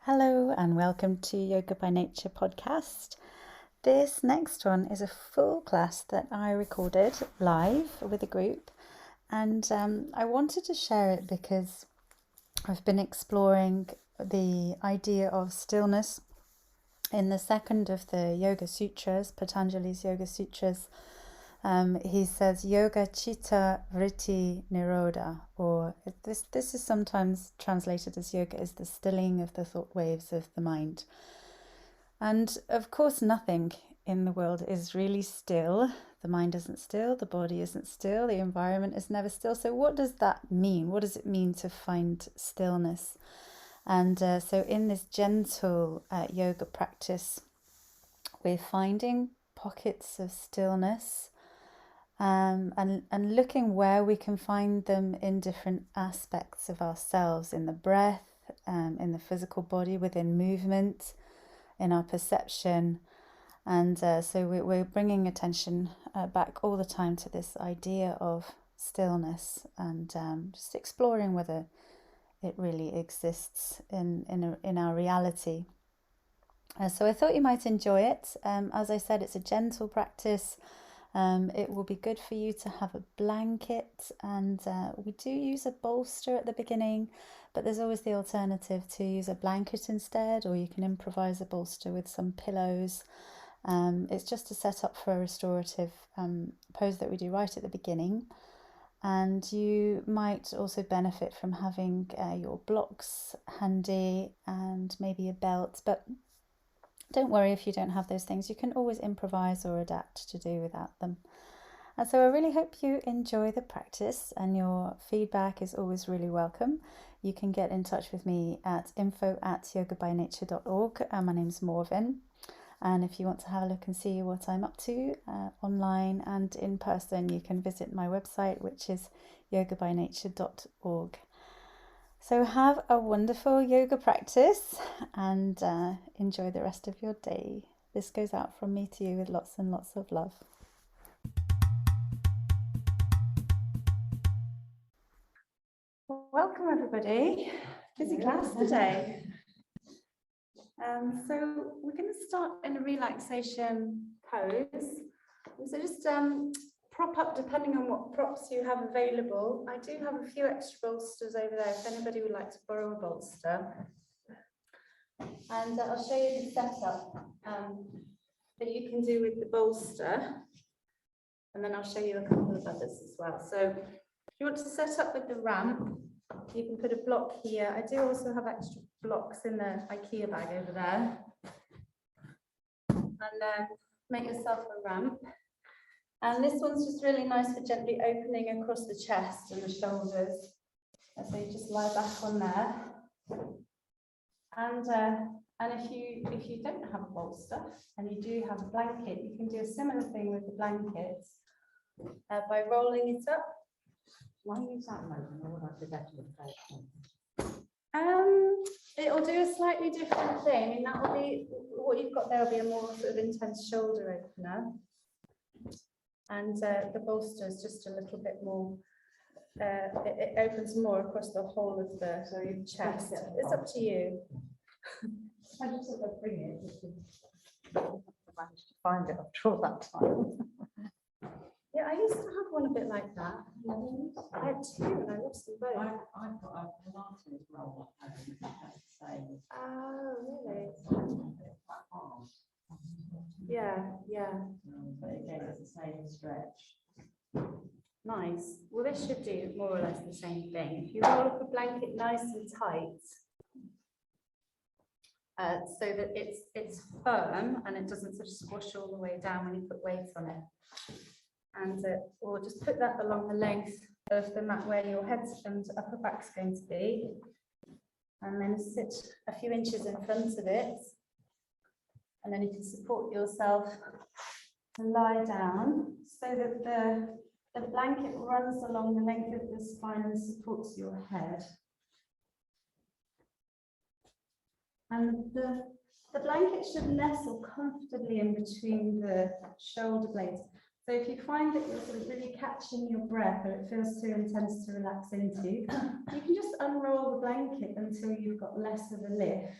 Hello and welcome to Yoga by Nature podcast. This next one is a full class that I recorded live with a group, and I wanted to share it because I've been exploring the idea of stillness in the second of the Yoga Sutras, Patanjali's Yoga Sutras. He says Yoga Chitta Vritti Nirodha, or this is sometimes translated as yoga is the stilling of the thought waves of the mind. And of course, nothing in the world is really still. The mind isn't still, the body isn't still, the environment is never still. So what does that mean? What does it mean to find stillness? And so in this gentle yoga practice, we're finding pockets of stillness, and looking where we can find them in different aspects of ourselves, in the breath, in the physical body, within movement, in our perception. And so we're bringing attention back all the time to this idea of stillness, and just exploring whether it really exists in our reality. So I thought you might enjoy it. As I said, it's a gentle practice. It will be good for you to have a blanket, and we do use a bolster at the beginning, but there's always the alternative to use a blanket instead, or you can improvise a bolster with some pillows. It's just a set up for a restorative pose that we do right at the beginning. And you might also benefit from having your blocks handy and maybe a belt, but don't worry if you don't have those things. You can always improvise or adapt to do without them. And so I really hope you enjoy the practice, and your feedback is always really welcome. You can get in touch with me at info@yogabynature.org. My name's Morvin. And if you want to have a look and see what I'm up to online and in person, you can visit my website, which is yogabynature.org. So have a wonderful yoga practice and enjoy the rest of your day. This goes out from me to you with lots and lots of love. Welcome everybody. Busy class today. So we're going to start in a relaxation pose. So just prop up depending on what props you have available. I do have a few extra bolsters over there if anybody would like to borrow a bolster. And I'll show you the setup that you can do with the bolster. And then I'll show you a couple of others as well. So if you want to set up with the ramp, you can put a block here. I do also have extra blocks in the IKEA bag over there. And make yourself a ramp. And this one's just really nice for gently opening across the chest and the shoulders. And so you just lie back on there. And if you don't have a bolster and you do have a blanket, you can do a similar thing with the blanket by rolling it up. Why use that motion, or would I be better with both? It'll do a slightly different thing. I mean, that will be what you've got there will be a more sort of intense shoulder opener. And the bolster is just a little bit more, it opens more across the whole of the chest. It's up to you. I just thought I'd bring it, just to manage to find it after all that time. Yeah, I used to have one a bit like that. I had two and I lost them both. I've got a Pilates roll at home, that's the same. Oh, really? It's quite hard. Yeah. But again, it's the same stretch. Nice. Well, this should do more or less the same thing. If you roll up a blanket nice and tight, so that it's firm and it doesn't sort of squash all the way down when you put weight on it. And or just put that along the length of the mat where your head and upper back's going to be, and then sit a few inches in front of it, and then you can support yourself to lie down so that the blanket runs along the length of the spine and supports your head. And the blanket should nestle comfortably in between the shoulder blades. So if you find that you're sort of really catching your breath or it feels too intense to relax into, you can just unroll the blanket until you've got less of a lift.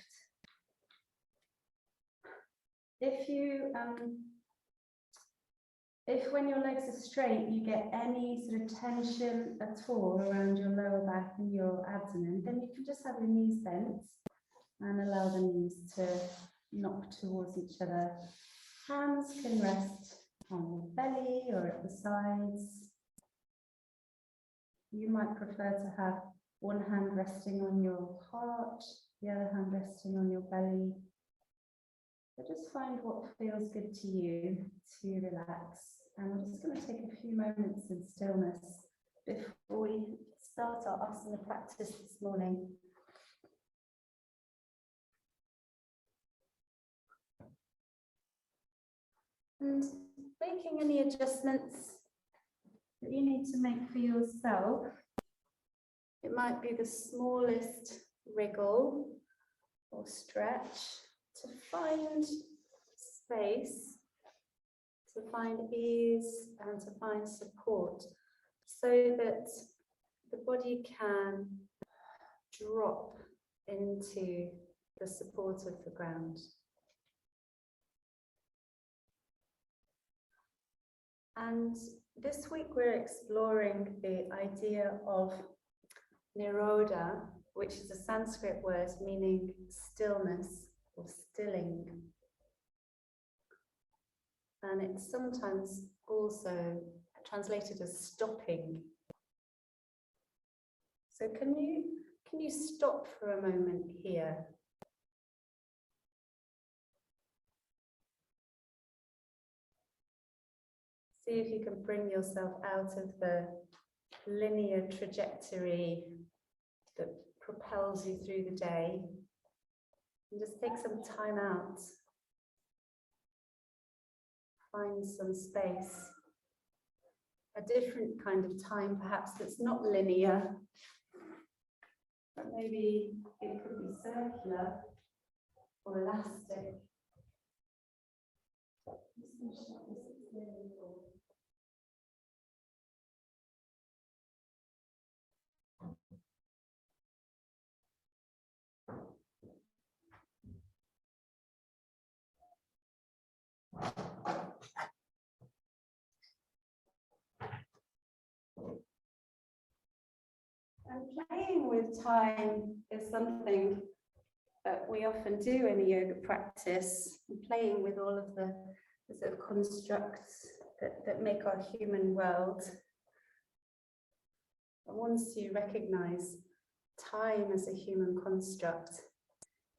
if when your legs are straight, you get any sort of tension at all around your lower back and your abdomen, then you can just have your knees bent and allow the knees to knock towards each other. Hands can rest on your belly or at the sides. You might prefer to have one hand resting on your heart, the other hand resting on your belly. But just find what feels good to you to relax. And we're just going to take a few moments in stillness before we start our asana practice this morning. And making any adjustments that you need to make for yourself. It might be the smallest wriggle or stretch to find space, to find ease and to find support so that the body can drop into the support of the ground. And this week we're exploring the idea of Nirodha, which is a Sanskrit word meaning stillness or stilling. And it's sometimes also translated as stopping. So can you stop for a moment here? See if you can bring yourself out of the linear trajectory that propels you through the day. And just take some time out. Find some space. A different kind of time, perhaps, that's not linear. But maybe it could be circular or elastic. And playing with time is something that we often do in a yoga practice, and playing with all of the sort of constructs that make our human world. And once you recognize time as a human construct,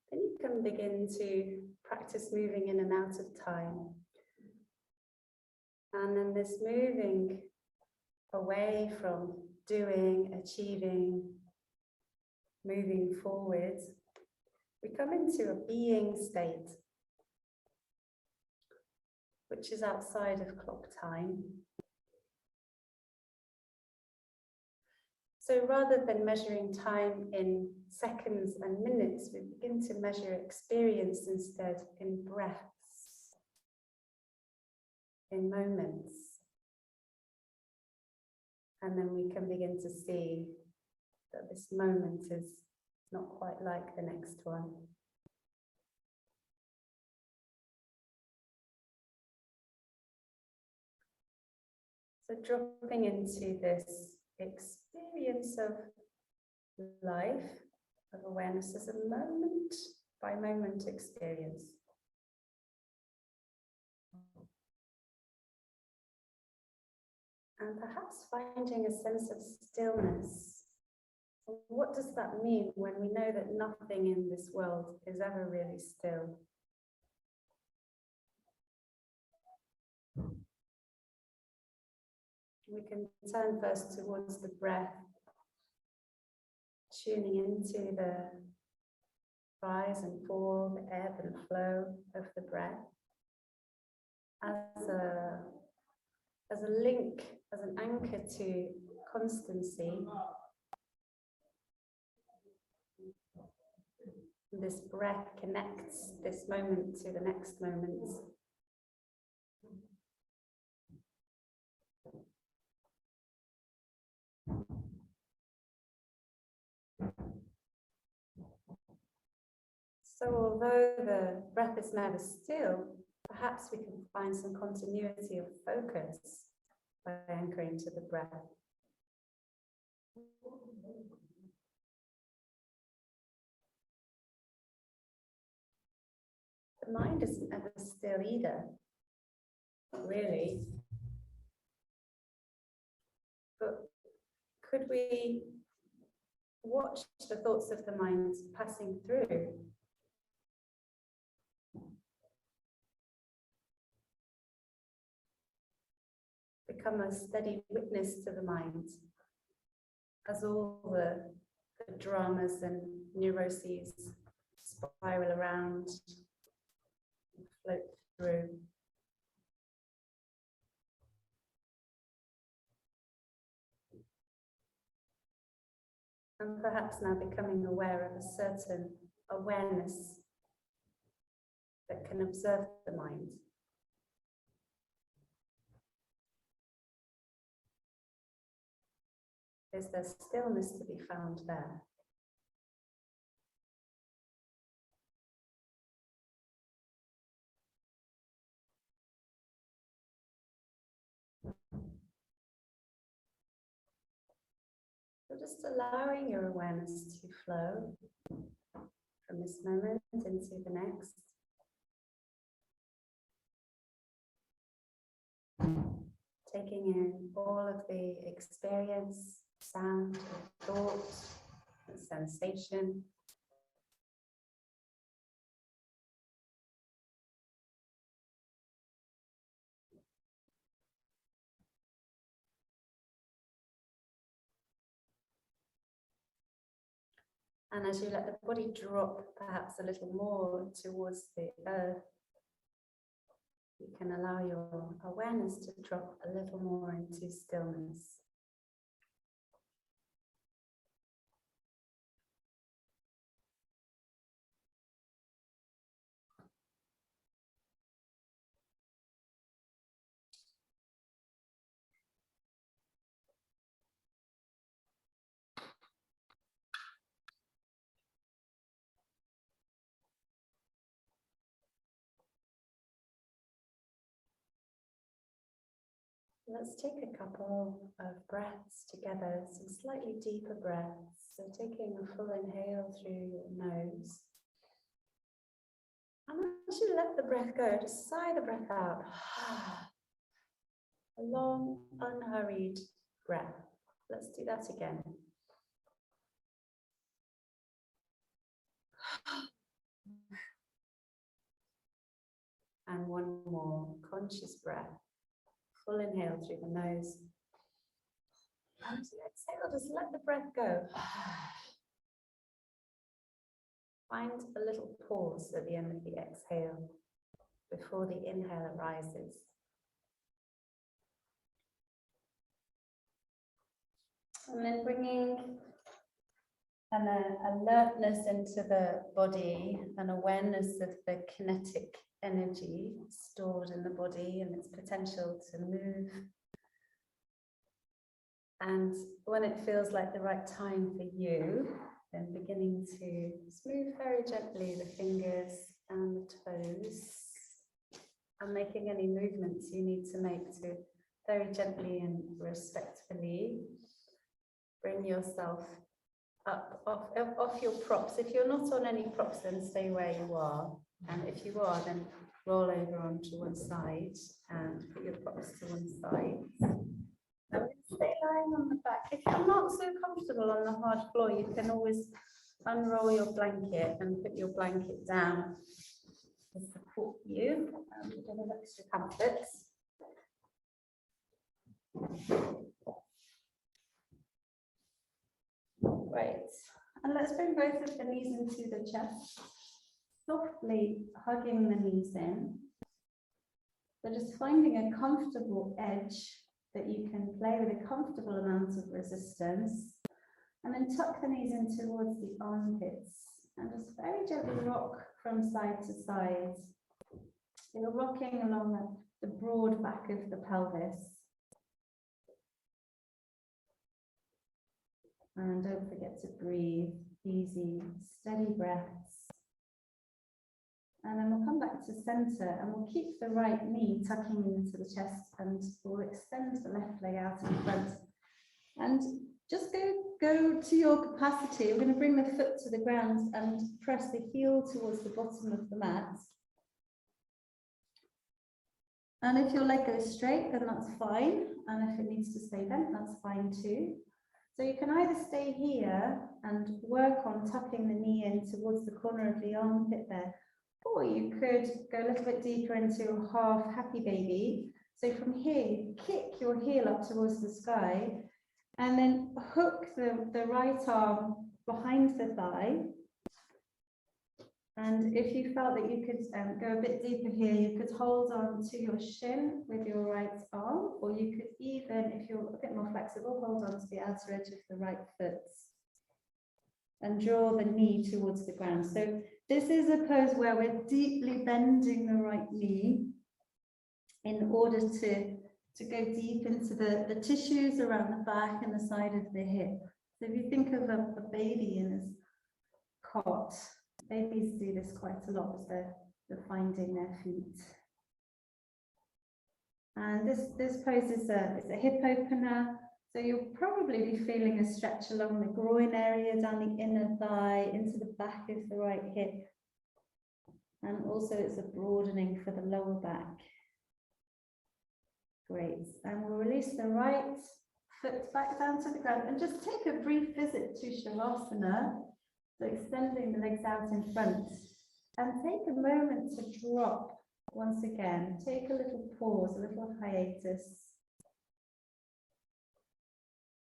then you can begin to practice moving in and out of time. And then this moving away from doing, achieving, moving forward, we come into a being state, which is outside of clock time. So rather than measuring time in seconds and minutes, we begin to measure experience instead in breaths, in moments. And then we can begin to see that this moment is not quite like the next one. So dropping into this experience of life, of awareness as a moment by moment experience. And perhaps finding a sense of stillness. What does that mean when we know that nothing in this world is ever really still? We can turn first towards the breath, tuning into the rise and fall, the ebb and flow of the breath as a link, as an anchor to constancy. This breath connects this moment to the next moment. So although the breath is never still, Perhaps we can find some continuity of focus by anchoring to the breath. The mind isn't ever still either, really. But could we watch the thoughts of the mind passing through? Become a steady witness to the mind as all the dramas and neuroses spiral around, float through. And perhaps now becoming aware of a certain awareness that can observe the mind. Is there stillness to be found there? So just allowing your awareness to flow from this moment into the next. Taking in all of the experience, sound, thought, and sensation. And as you let the body drop perhaps a little more towards the earth, you can allow your awareness to drop a little more into stillness. Let's take a couple of breaths together, some slightly deeper breaths. So taking a full inhale through your nose. And as you let the breath go, just sigh the breath out. A long, unhurried breath. Let's do that again. And one more conscious breath. Full inhale through the nose. And as you exhale, just let the breath go. Find a little pause at the end of the exhale before the inhale arises. And then bringing an alertness into the body, an awareness of the kinetic energy stored in the body and its potential to move. And when it feels like the right time for you, then beginning to smooth very gently the fingers and the toes, and making any movements you need to make to very gently and respectfully bring yourself up off your props. If you're not on any props, then stay where you are. And if you are, then roll over onto one side and put your props to one side. And stay lying on the back. If you're not so comfortable on the hard floor, you can always unroll your blanket and put your blanket down to support you with a little extra comfort. Great. And let's bring both of the knees into the chest, softly hugging the knees in. So just finding a comfortable edge that you can play with a comfortable amount of resistance, and then tuck the knees in towards the armpits and just very gently rock from side to side. You're rocking along the broad back of the pelvis. And don't forget to breathe easy, steady breaths. And then we'll come back to center and we'll keep the right knee tucking into the chest and we'll extend the left leg out in front. And just go to your capacity. We're going to bring the foot to the ground and press the heel towards the bottom of the mat. And if your leg goes straight, then that's fine. And if it needs to stay bent, that's fine too. So you can either stay here and work on tucking the knee in towards the corner of the armpit there, or you could go a little bit deeper into a half happy baby. So from here, you kick your heel up towards the sky and then hook the right arm behind the thigh. And if you felt that you could go a bit deeper here, you could hold on to your shin with your right arm, or you could even, if you're a bit more flexible, hold on to the outer edge of the right foot and draw the knee towards the ground. So this is a pose where we're deeply bending the right knee in order to go deep into the tissues around the back and the side of the hip. So if you think of a baby in his cot, babies do this quite a lot as they're finding their feet. And this pose is a hip opener. So you'll probably be feeling a stretch along the groin area, down the inner thigh, into the back of the right hip. And also it's a broadening for the lower back. Great. And we'll release the right foot back down to the ground and just take a brief visit to Shavasana. So extending the legs out in front. And take a moment to drop once again. Take a little pause, a little hiatus.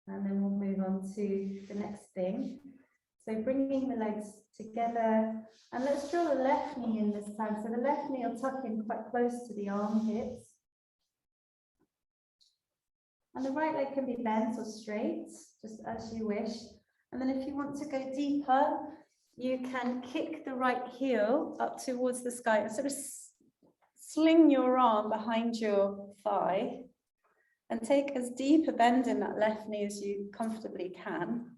And then we'll move on to the next thing. So bringing the legs together. And let's draw the left knee in this time. So the left knee will tuck in quite close to the armpits. And the right leg can be bent or straight, just as you wish. And then if you want to go deeper, you can kick the right heel up towards the sky and sort of sling your arm behind your thigh and take as deep a bend in that left knee as you comfortably can.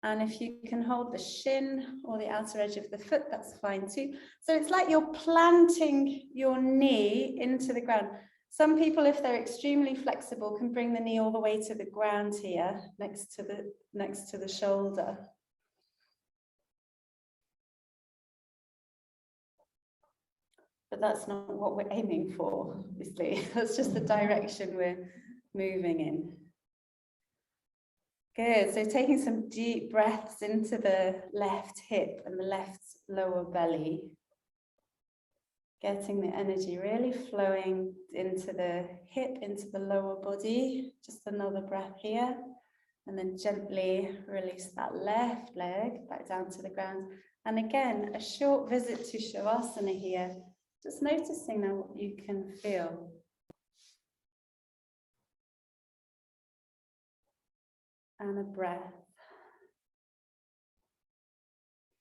And if you can hold the shin or the outer edge of the foot, that's fine too. So it's like you're planting your knee into the ground. Some people, if they're extremely flexible, can bring the knee all the way to the ground here, next to the shoulder. But that's not what we're aiming for, obviously. That's just the direction we're moving in. Good, so taking some deep breaths into the left hip and the left lower belly. Getting the energy really flowing into the hip, into the lower body. Just another breath here. And then gently release that left leg back down to the ground. And again, a short visit to Shavasana here. Just noticing now what you can feel. And a breath.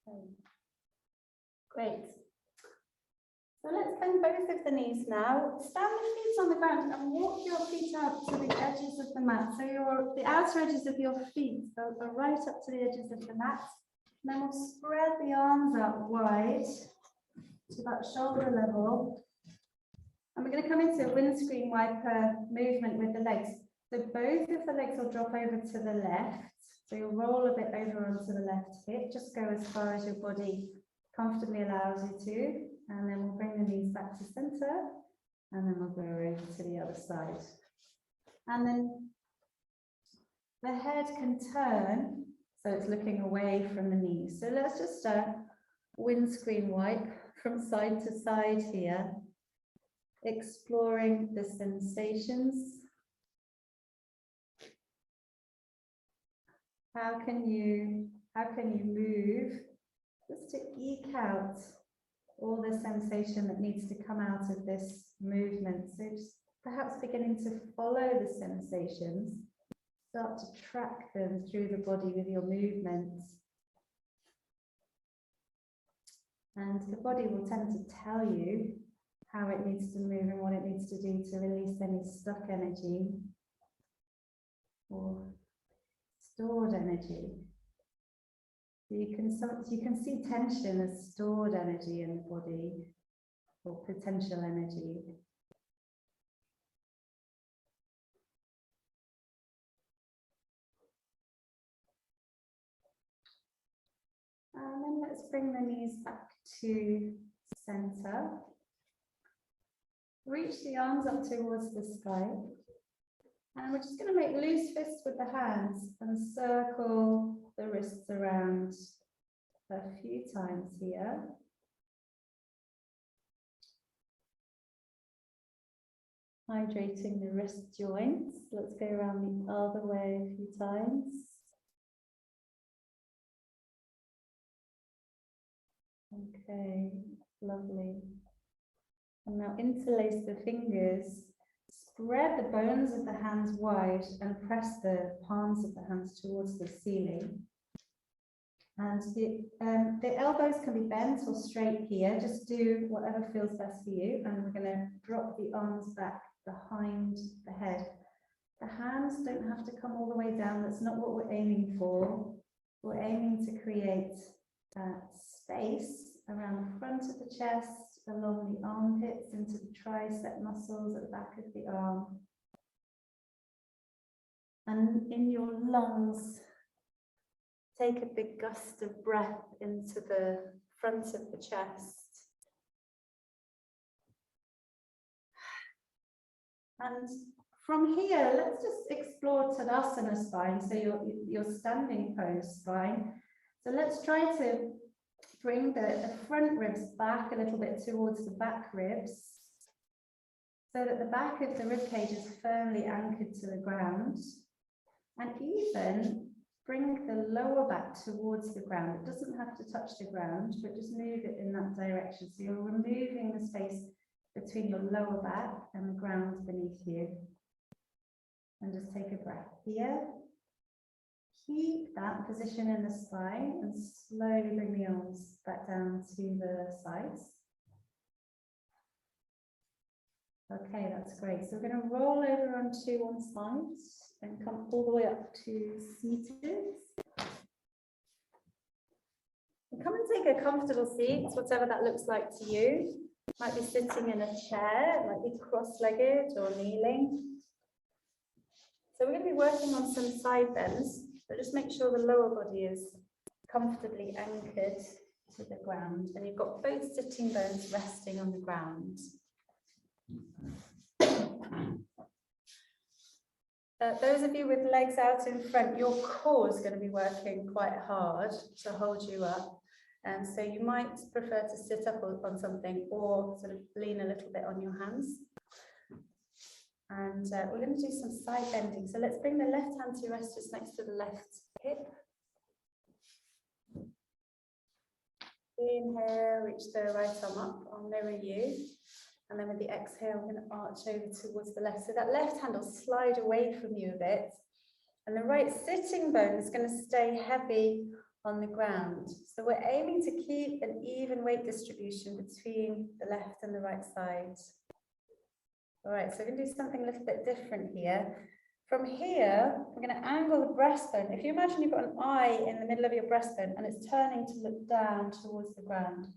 Okay. Great. So let's bend both of the knees now. Stand the feet on the ground and walk your feet out to the edges of the mat. So the outer edges of your feet are right up to the edges of the mat. And then we'll spread the arms out wide to that shoulder level. And we're going to come into a windscreen wiper movement with the legs. So both of the legs will drop over to the left. So you'll roll a bit over onto the left hip. Just go as far as your body comfortably allows you to. And then we'll bring the knees back to center. And then we'll go over to the other side. And then the head can turn, so it's looking away from the knees. So let's just windscreen wipe from side to side here, exploring the sensations. How can you move just to eke out all the sensation that needs to come out of this movement? So just perhaps beginning to follow the sensations, start to track them through the body with your movements. And the body will tend to tell you how it needs to move and what it needs to do to release any stuck energy or stored energy. you can see tension as stored energy in the body, or potential energy. And then let's bring the knees back to center. Reach the arms up towards the sky. And we're just going to make loose fists with the hands and circle the wrists around a few times here. Hydrating the wrist joints. Let's go around the other way a few times. Okay, lovely. And now interlace the fingers, spread the bones of the hands wide and press the palms of the hands towards the ceiling. And the elbows can be bent or straight here, just do whatever feels best for you. And we're going to drop the arms back behind the head. The hands don't have to come all the way down, that's not what we're aiming for. We're aiming to create space around the front of the chest, along the armpits, into the tricep muscles at the back of the arm. And in your lungs, take a big gust of breath into the front of the chest. And from here, let's just explore Tadasana spine, so your standing pose spine. So let's try to bring the front ribs back a little bit towards the back ribs, so that the back of the rib cage is firmly anchored to the ground. And even bring the lower back towards the ground. It doesn't have to touch the ground, but just move it in that direction. So you're removing the space between your lower back and the ground beneath you. And just take a breath here. Keep that position in the spine and slowly bring the arms back down to the sides. Okay, that's great. So we're going to roll over onto one side and come all the way up to seated. And come and take a comfortable seat, whatever that looks like to you. Might be sitting in a chair, it might be cross-legged or kneeling. So we're going to be working on some side bends, but just make sure the lower body is comfortably anchored to the ground, and you've got both sitting bones resting on the ground. Those of you with legs out in front, your core is going to be working quite hard to hold you up. And so you might prefer to sit up on something or sort of lean a little bit on your hands. And we're going to do some side bending. So let's bring the left hand to rest just next to the left hip. Inhale, reach the right arm up. I'll mirror you. And then with the exhale, I'm going to arch over towards the left. So that left hand will slide away from you a bit. And the right sitting bone is going to stay heavy on the ground. So we're aiming to keep an even weight distribution between the left and the right side. All right, so we're going to do something a little bit different here. From here, we're going to angle the breastbone. If you imagine you've got an eye in the middle of your breastbone and it's turning to look down towards the ground.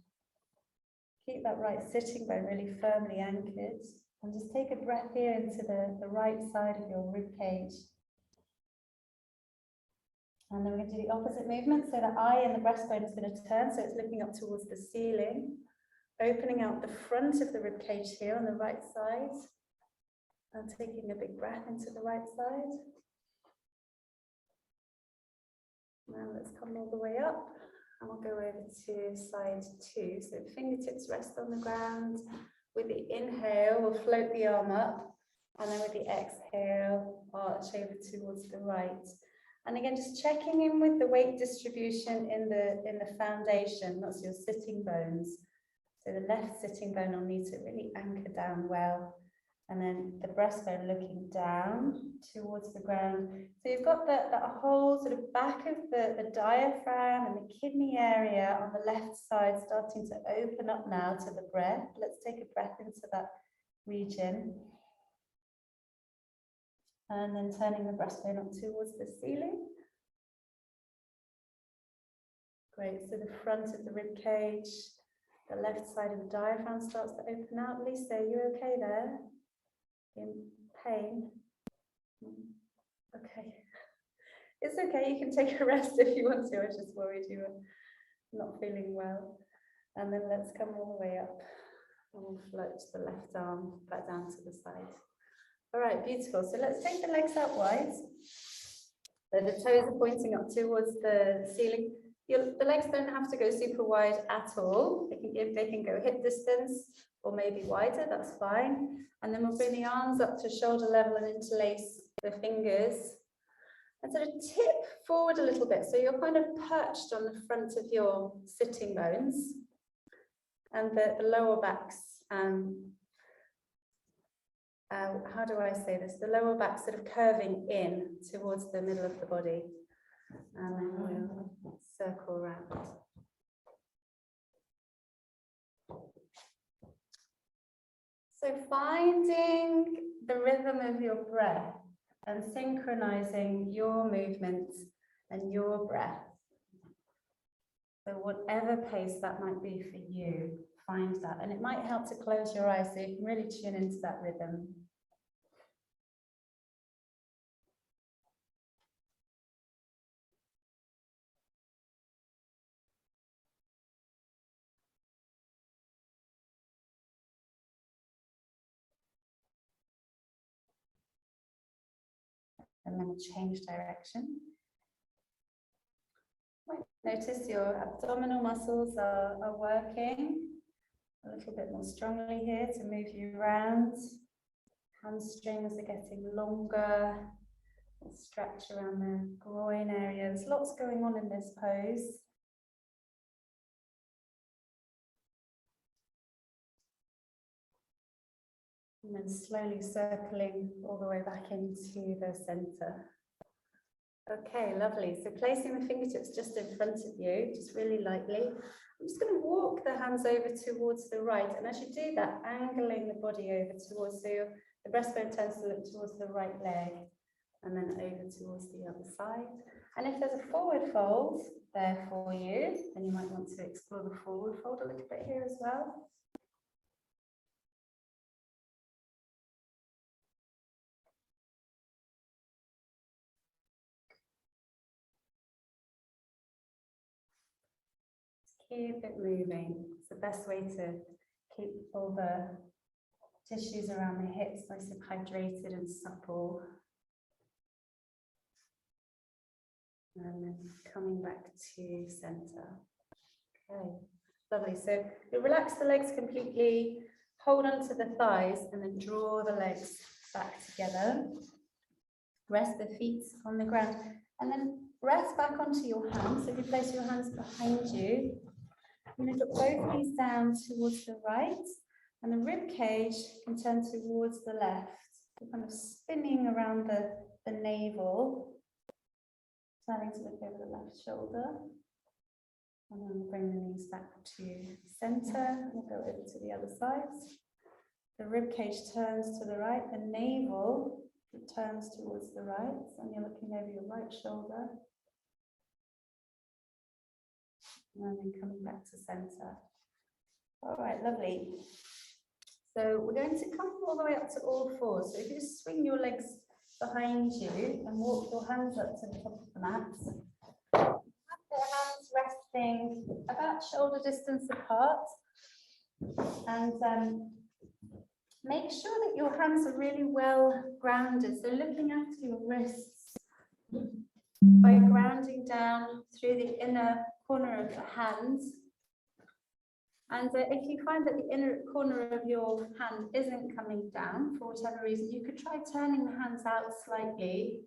Keep that right sitting bone really firmly anchored, and just take a breath here into the right side of your rib cage. And then we're going to do the opposite movement, so the eye in the breastbone is going to turn, so it's looking up towards the ceiling, opening out the front of the rib cage here on the right side, and taking a big breath into the right side. Now let's come all the way up. And we'll go over to side two. So fingertips rest on the ground. With the inhale, we'll float the arm up. And then with the exhale, arch over towards the right. And again, just checking in with the weight distribution in the foundation, that's your sitting bones. So the left sitting bone will need to really anchor down well. And then the breastbone looking down towards the ground. So you've got that whole sort of back of the diaphragm and the kidney area on the left side starting to open up now to the breath. Let's take a breath into that region. And then turning the breastbone up towards the ceiling. Great, so the front of the rib cage, the left side of the diaphragm starts to open out. Lisa, are you okay there? In pain? Okay. It's okay, you can take a rest if you want to. I just worried you were not feeling well. And then let's come all the way up. And we'll float the left arm back down to the side. All right, beautiful. So let's take the legs out wide. So the toes are pointing up towards the ceiling. The legs don't have to go super wide at all. They can go hip distance or maybe wider, that's fine. And then we'll bring the arms up to shoulder level and interlace the fingers. And sort of tip forward a little bit. So you're kind of perched on the front of your sitting bones. And the lower backs, how do I say this? The lower back sort of curving in towards the middle of the body. And then we'll circle around. So finding the rhythm of your breath and synchronizing your movements and your breath. So whatever pace that might be for you, find that. And it might help to close your eyes so you can really tune into that rhythm. And then we'll change direction. Notice your abdominal muscles are working a little bit more strongly here to move you around. Hamstrings are getting longer. We'll stretch around the groin area. There's lots going on in this pose. And then slowly circling all the way back into the center. Okay, lovely. So placing the fingertips just in front of you, just really lightly. I'm just going to walk the hands over towards the right. And as you do that, angling the body over towards the breastbone turns to look towards the right leg. And then over towards the other side. And if there's a forward fold there for you, then you might want to explore the forward fold a little bit here as well. Keep it moving. It's the best way to keep all the tissues around the hips nice and hydrated and supple. And then coming back to center. Okay, lovely. So you relax the legs completely, hold onto the thighs, and then draw the legs back together. Rest the feet on the ground, and then rest back onto your hands. So if you place your hands behind you, you're going to drop both knees down towards the right, and the rib cage can turn towards the left. You're kind of spinning around the navel, turning to look over the left shoulder. And then we'll bring the knees back to center. We'll go over to the other side. The rib cage turns to the right, the navel turns towards the right, and you're looking over your right shoulder. And then coming back to center. All right, lovely. So we're going to come all the way up to all fours. So if you just swing your legs behind you and walk your hands up to the top of the mat. Have your hands resting about shoulder distance apart. And make sure that your hands are really well grounded. So looking after your wrists by grounding down through the inner corner of the hands. And if you find that the inner corner of your hand isn't coming down for whatever reason, you could try turning the hands out slightly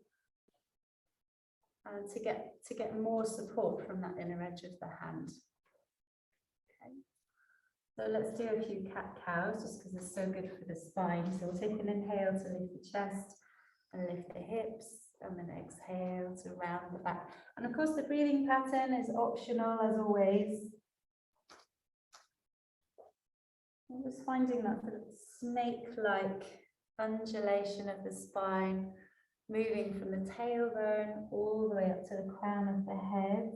to get more support from that inner edge of the hand. Okay. So let's do a few cat-cows just because it's so good for the spine. So we'll take an inhale to lift the chest and lift the hips, and then exhale to round the back. And of course, the breathing pattern is optional as always. I'm just finding that sort of snake-like undulation of the spine, moving from the tailbone all the way up to the crown of the head.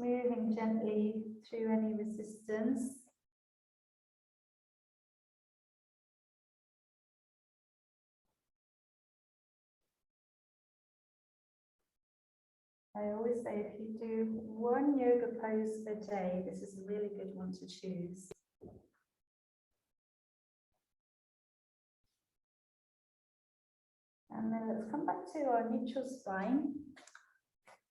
moving gently through any resistance. I always say if you do one yoga pose a day, this is a really good one to choose. And then let's come back to our neutral spine.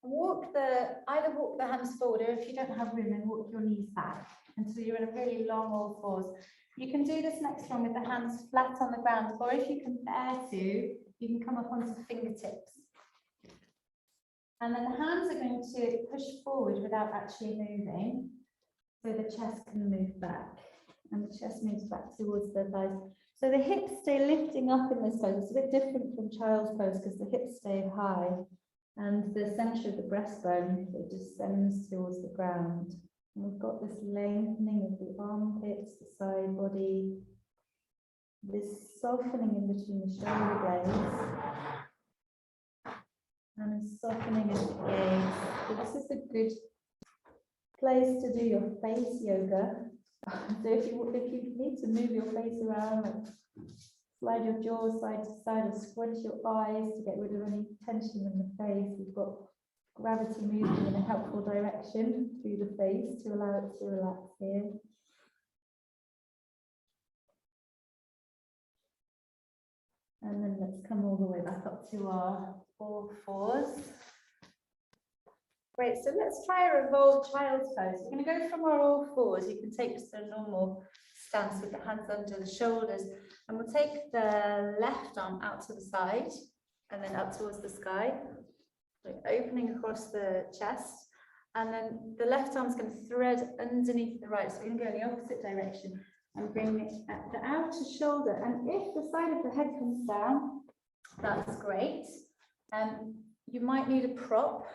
Either walk the hands forward, or if you don't have room, then walk your knees back until you're in a really long all fours. You can do this next one with the hands flat on the ground, or if you can bear to, you can come up onto fingertips. And then the hands are going to push forward without actually moving, so the chest can move back, and the chest moves back towards the thighs. So the hips stay lifting up in this pose. It's a bit different from child's pose because the hips stay high, and the center of the breastbone, it descends towards the ground. And we've got this lengthening of the armpits, the side body, this softening in between the shoulder blades, and a softening of the gaze. So this is a good place to do your face yoga. So if you need to move your face around, like slide your jaw side to side or squint your eyes to get rid of any tension in the face, you've got gravity moving in a helpful direction through the face to allow it to relax here. And then let's come all the way back up to our all fours. Great, so let's try a revolved child's pose. We're going to go from our all fours. You can take just a normal stance with the hands under the shoulders, and we'll take the left arm out to the side and then up towards the sky, like opening across the chest, and then the left arm is going to thread underneath the right, so we're going to go in the opposite direction and bring it at the outer shoulder. And if the side of the head comes down, that's great. You might need a prop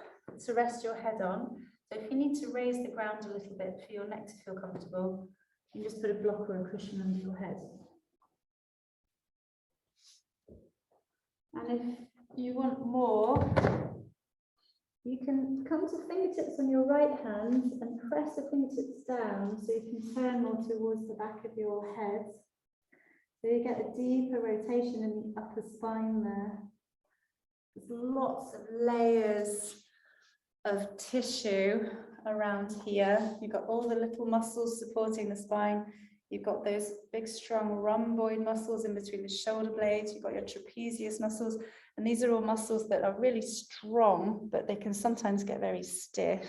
to rest your head on. So if you need to raise the ground a little bit for your neck to feel comfortable, you can just put a block or a cushion under your head. And if you want more, you can come to fingertips on your right hand and press the fingertips down so you can turn more towards the back of your head. So you get a deeper rotation in the upper spine there. There's lots of layers of tissue around here. You've got all the little muscles supporting the spine. You've got those big, strong rhomboid muscles in between the shoulder blades. You've got your trapezius muscles. And these are all muscles that are really strong, but they can sometimes get very stiff.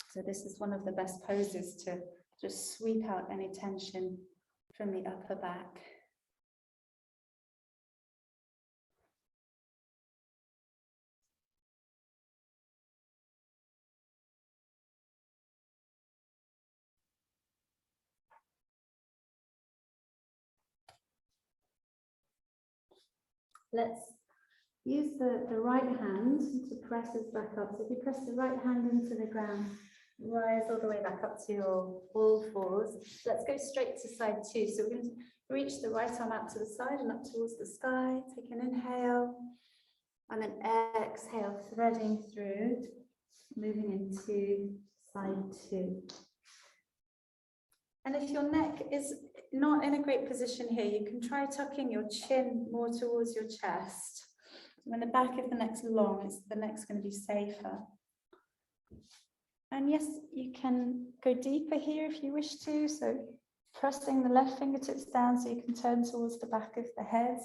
So this is one of the best poses to just sweep out any tension from the upper back. Let's use the right hand to press us back up. So if you press the right hand into the ground, rise all the way back up to your all fours. Let's go straight to side two. So we're going to reach the right arm out to the side and up towards the sky. Take an inhale and then exhale, threading through, moving into side two. And if your neck is not in a great position here, you can try tucking your chin more towards your chest. When the back of the neck's long, the neck's going to be safer. And yes, you can go deeper here if you wish to. So pressing the left fingertips down so you can turn towards the back of the head.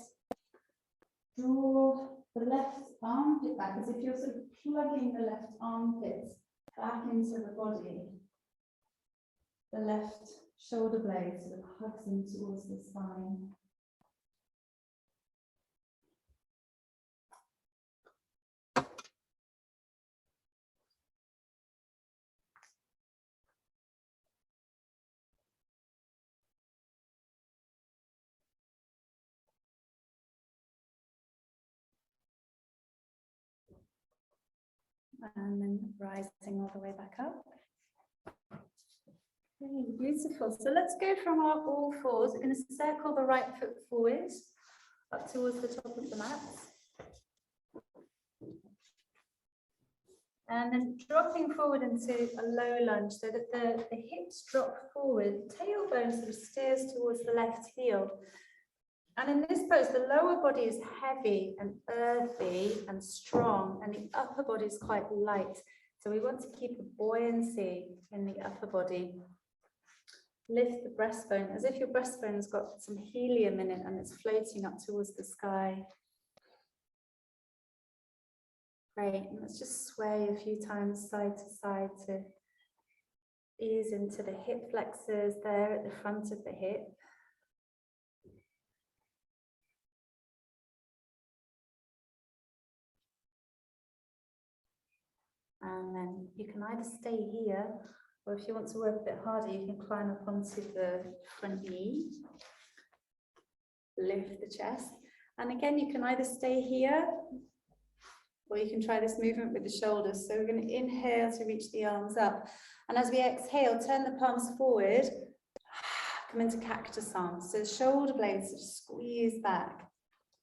Draw the left armpit back as if you're sort of plugging the left armpit back into the body. The left shoulder blade sort of hugs in towards the spine. And then rising all the way back up. Okay, beautiful. So let's go from our all fours. We're going to circle the right foot forward up towards the top of the mat. And then dropping forward into a low lunge so that the hips drop forward, tailbone sort of steers towards the left heel. And in this pose, the lower body is heavy and earthy and strong, and the upper body is quite light. So we want to keep a buoyancy in the upper body. Lift the breastbone as if your breastbone's got some helium in it and it's floating up towards the sky. Great, and let's just sway a few times side to side to ease into the hip flexors there at the front of the hip. And then you can either stay here, or if you want to work a bit harder, you can climb up onto the front knee. Lift the chest. And again, you can either stay here, or you can try this movement with the shoulders. So we're going to inhale to reach the arms up. And as we exhale, turn the palms forward, come into cactus arms. So shoulder blades squeeze back,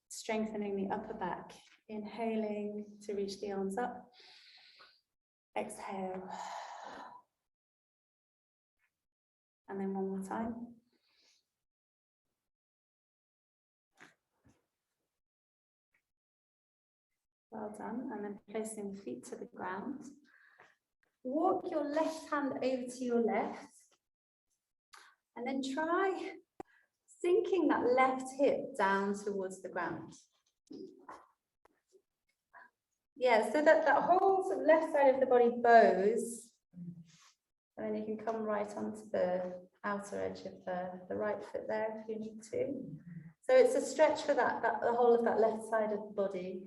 strengthening the upper back. Inhaling to reach the arms up. Exhale. And then one more time. Well done. And then placing the feet to the ground. Walk your left hand over to your left. And then try sinking that left hip down towards the ground. Yeah, so that whole sort of left side of the body bows. And then you can come right onto the outer edge of the right foot there if you need to. So it's a stretch for the whole of that left side of the body.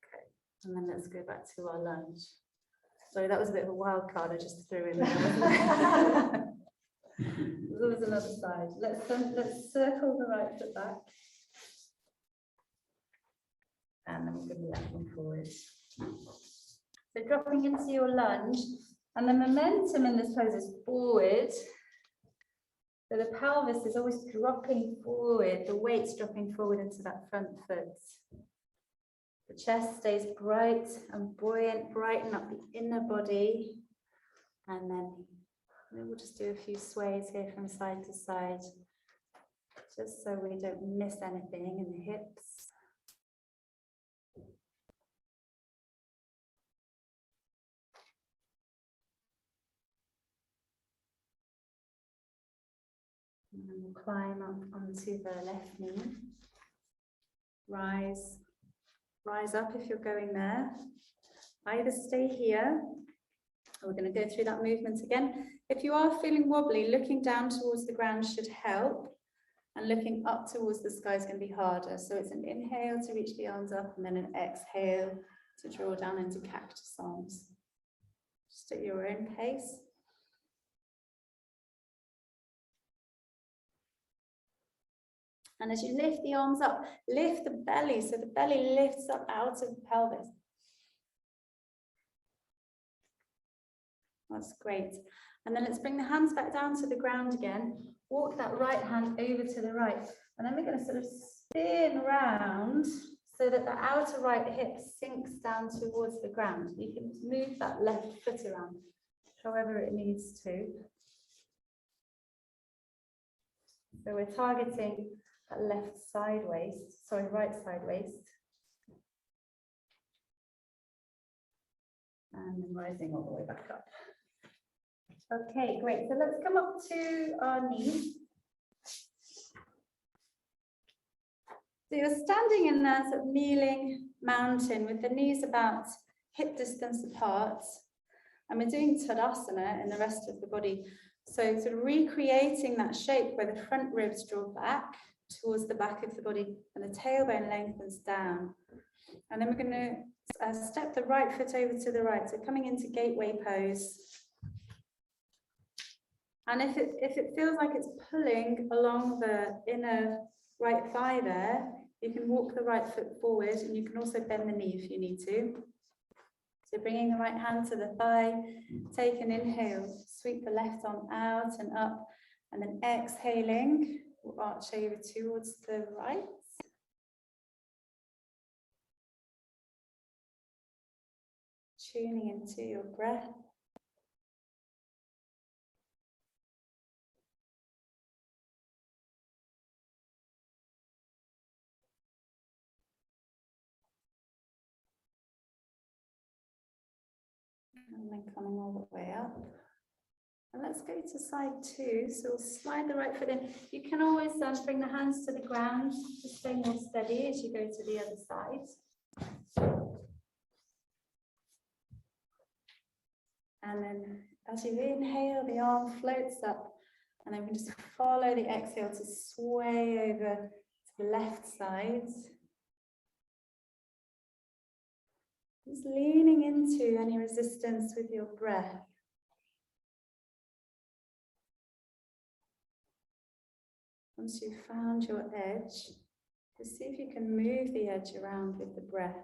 Okay, and then let's go back to our lunge. Sorry, that was a bit of a wild card I just threw in there. There was another side. Let's circle the right foot back. And then we're going to left one forward. So dropping into your lunge, and the momentum in this pose is forward. So the pelvis is always dropping forward, the weight's dropping forward into that front foot. The chest stays bright and buoyant, brighten up the inner body. And then we'll just do a few sways here from side to side, just so we don't miss anything in the hips. And then we'll climb up onto the left knee. Rise up if you're going there. Either stay here, or we're going to go through that movement again. If you are feeling wobbly, looking down towards the ground should help, and looking up towards the sky is going to be harder. So it's an inhale to reach the arms up, and then an exhale to draw down into cactus arms. Just at your own pace. And as you lift the arms up, lift the belly, so the belly lifts up out of the pelvis. That's great. And then let's bring the hands back down to the ground again. Walk that right hand over to the right. And then we're going to sort of spin round so that the outer right hip sinks down towards the ground. You can move that left foot around however it needs to. So we're targeting that right side waist. And then rising all the way back up. Okay, great. So let's come up to our knees. So you're standing in that sort of kneeling mountain with the knees about hip distance apart. And we're doing Tadasana in the rest of the body. So sort of recreating that shape where the front ribs draw back towards the back of the body and the tailbone lengthens down. And then we're going to step the right foot over to the right. So coming into gateway pose. And if it feels like it's pulling along the inner right thigh there, you can walk the right foot forward, and you can also bend the knee if you need to. So bringing the right hand to the thigh, take an inhale, sweep the left arm out and up, and then exhaling, we'll arch over towards the right. tuning into your breath. And then coming all the way up. And let's go to side 2. So we'll slide the right foot in. You can always bring the hands to the ground to stay more steady as you go to the other side. And then as you inhale, the arm floats up. And then we just follow the exhale to sway over to the left side. Just leaning into any resistance with your breath. Once you've found your edge, just see if you can move the edge around with the breath.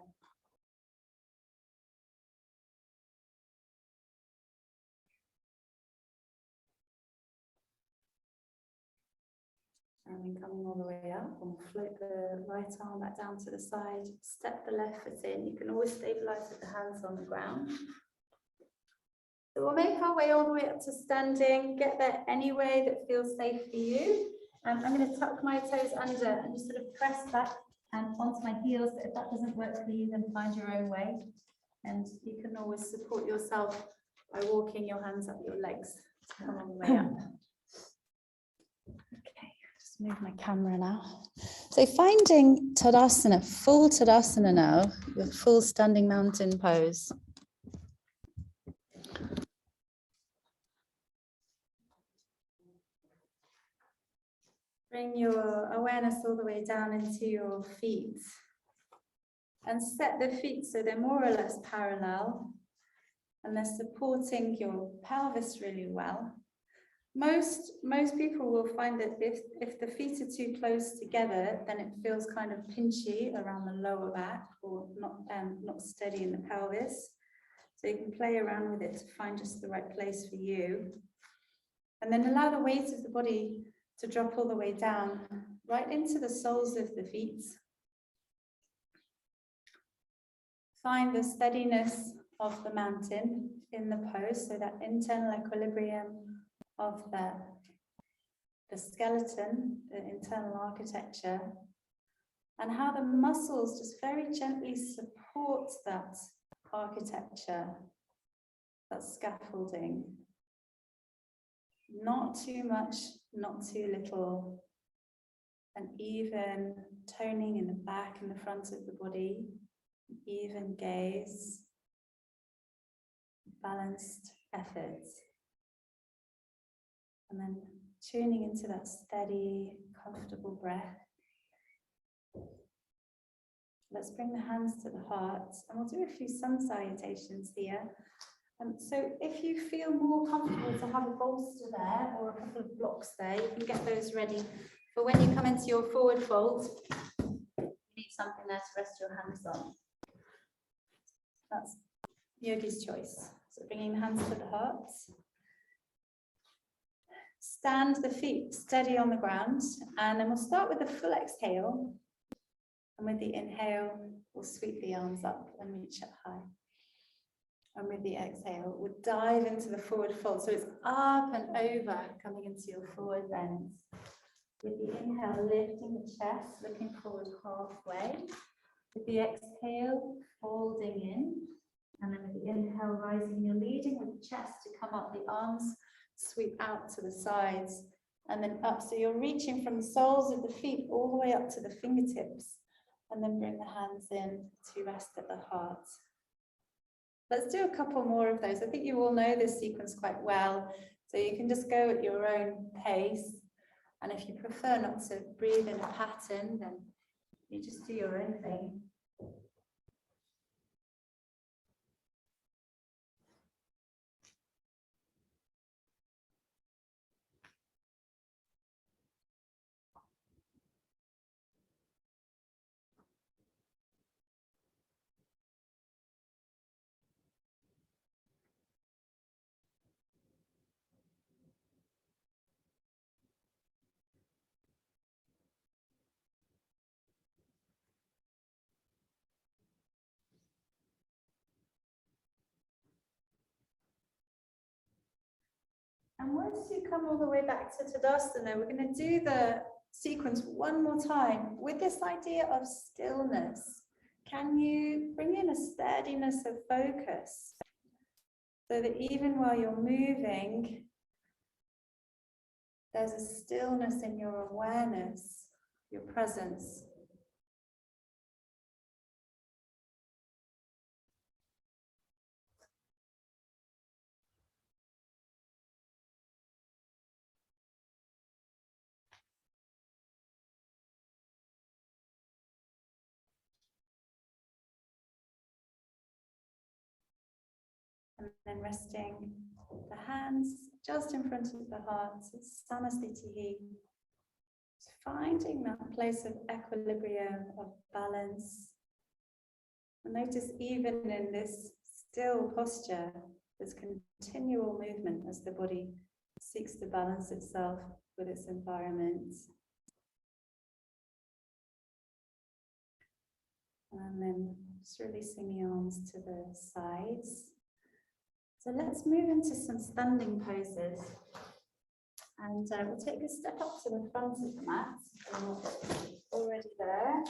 And then coming all the way up, we'll float the right arm back down to the side, step the left foot in. You can always stabilize with the hands on the ground. So we'll make our way all the way up to standing, get there any way that feels safe for you. I'm going to tuck my toes under and just sort of press back and onto my heels. But if that doesn't work for you, then find your own way. And you can always support yourself by walking your hands up your legs to come all the way up. Okay, just move my camera now. So finding Tadasana, full Tadasana now, with full standing mountain pose. Bring your awareness all the way down into your feet and set the feet so they're more or less parallel and they're supporting your pelvis really well. Most people will find that if the feet are too close together, then it feels kind of pinchy around the lower back or not steady in the pelvis. So you can play around with it to find just the right place for you. And then allow the weight of the body to drop all the way down, right into the soles of the feet. Find the steadiness of the mountain in the pose, so that internal equilibrium of the skeleton, the internal architecture, and how the muscles just very gently support that architecture, that scaffolding. Not too much, not too little. An even toning in the back and the front of the body, even gaze, balanced effort. And then tuning into that steady, comfortable breath. Let's bring the hands to the heart and we'll do a few sun salutations here. So if you feel more comfortable to have a bolster there or a couple of blocks there, you can get those ready for when you come into your forward fold. You need something there to rest your hands on. That's yogi's choice. So bringing the hands to the heart. Stand the feet steady on the ground, and then we'll start with a full exhale. And with the inhale, we'll sweep the arms up and reach up high. And with the exhale, we'll dive into the forward fold. So it's up and over, coming into your forward bend. With the inhale, lifting the chest, looking forward halfway. With the exhale, folding in. And then with the inhale, rising, you're leading with the chest to come up, the arms sweep out to the sides and then up. So you're reaching from the soles of the feet all the way up to the fingertips. And then bring the hands in to rest at the heart. Let's do a couple more of those. I think you all know this sequence quite well. So you can just go at your own pace. And if you prefer not to breathe in a pattern, then you just do your own thing. And once you come all the way back to Tadasana, we're going to do the sequence one more time with this idea of stillness. Can you bring in a steadiness of focus so that even while you're moving, there's a stillness in your awareness, your presence. And then resting the hands just in front of the heart, it's Samasthiti. Finding that place of equilibrium, of balance. And notice even in this still posture, there's continual movement as the body seeks to balance itself with its environment. And then just releasing the arms to the sides. So let's move into some standing poses. And we'll take a step up to the front of the mat. Already there.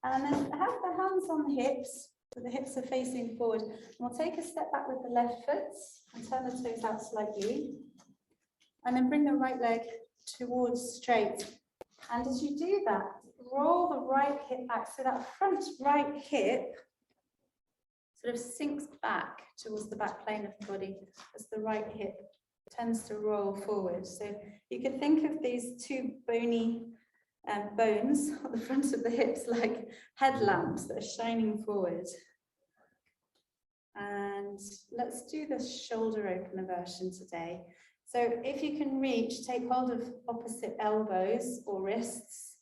And then have the hands on the hips, so the hips are facing forward. And we'll take a step back with the left foot and turn the toes out slightly. And then bring the right leg towards straight. And as you do that, roll the right hip back. So that front right hip sort of sinks back towards the back plane of the body as the right hip tends to roll forward. So you can think of these two bony bones on the front of the hips like headlamps that are shining forward. And let's do the shoulder opener version today. So if you can reach, take hold of opposite elbows or wrists.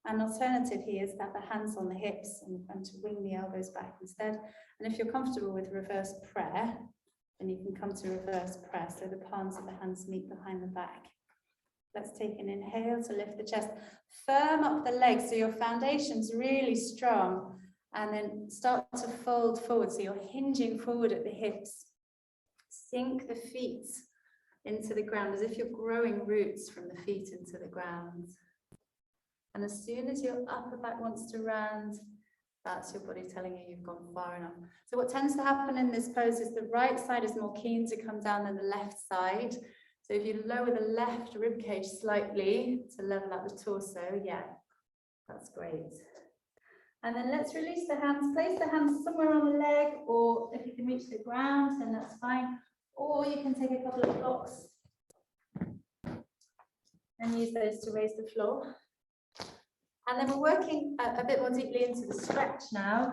An alternative here is to have the hands on the hips and to wing the elbows back instead. And if you're comfortable with reverse prayer, then you can come to reverse prayer. So the palms of the hands meet behind the back. Let's take an inhale to lift the chest. Firm up the legs so your foundation's really strong. And then start to fold forward. So you're hinging forward at the hips. Sink the feet into the ground as if you're growing roots from the feet into the ground. And as soon as your upper back wants to round, that's your body telling you you've gone far enough. So what tends to happen in this pose is the right side is more keen to come down than the left side. So if you lower the left rib cage slightly to level out the torso, yeah, that's great. And then let's release the hands. Place the hands somewhere on the leg, or if you can reach the ground, then that's fine. Or you can take a couple of blocks and use those to raise the floor. And then we're working a bit more deeply into the stretch now.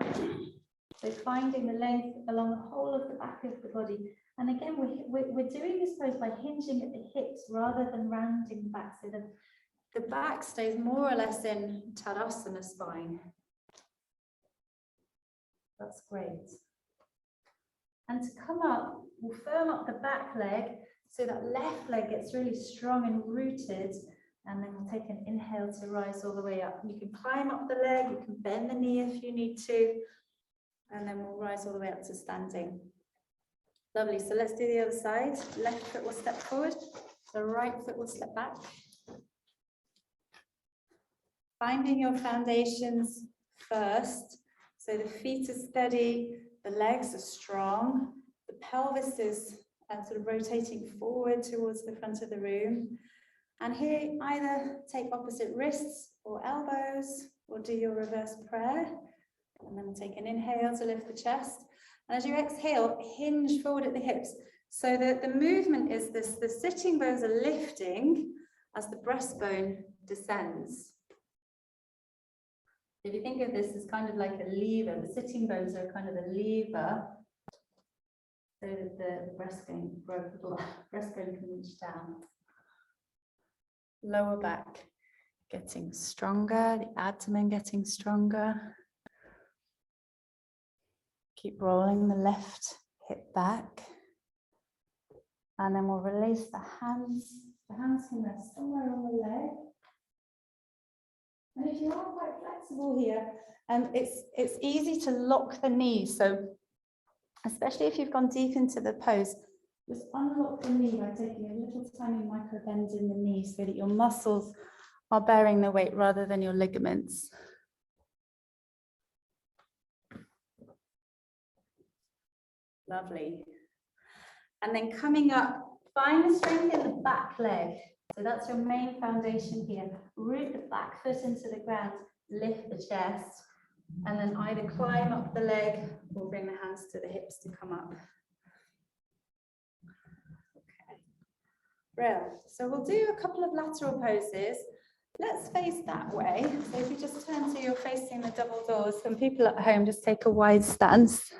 So finding the length along the whole of the back of the body. And again, we're doing this pose by hinging at the hips rather than rounding the back. So the back stays more or less in Tadasana spine. That's great. And to come up, we'll firm up the back leg so that left leg gets really strong and rooted. And then we'll take an inhale to rise all the way up. You can climb up the leg, you can bend the knee if you need to. And then we'll rise all the way up to standing. Lovely, so let's do the other side. Left foot will step forward, the right foot will step back. Finding your foundations first. So the feet are steady, the legs are strong, the pelvis is sort of rotating forward towards the front of the room. And here, either take opposite wrists or elbows, or do your reverse prayer. And then we'll take an inhale to lift the chest. And as you exhale, hinge forward at the hips. So that the movement is this, the sitting bones are lifting as the breastbone descends. If you think of this as kind of like a lever, the sitting bones are kind of a lever, so that the breastbone can reach down. Lower back getting stronger, the abdomen getting stronger. Keep rolling the left hip back. And then we'll release the hands. The hands can rest somewhere on the leg. And if you are quite flexible here, it's easy to lock the knees. So especially if you've gone deep into the pose, Just unlock the knee by taking a little tiny micro bend in the knee so that your muscles are bearing the weight rather than your ligaments. Lovely. And then coming up, find the strength in the back leg. So that's your main foundation here. Root the back foot into the ground, lift the chest, and then either climb up the leg or bring the hands to the hips to come up. Okay. Brilliant. So we'll do a couple of lateral poses. Let's face that way. So if you just turn so you're facing the double doors, and people at home just take a wide stance.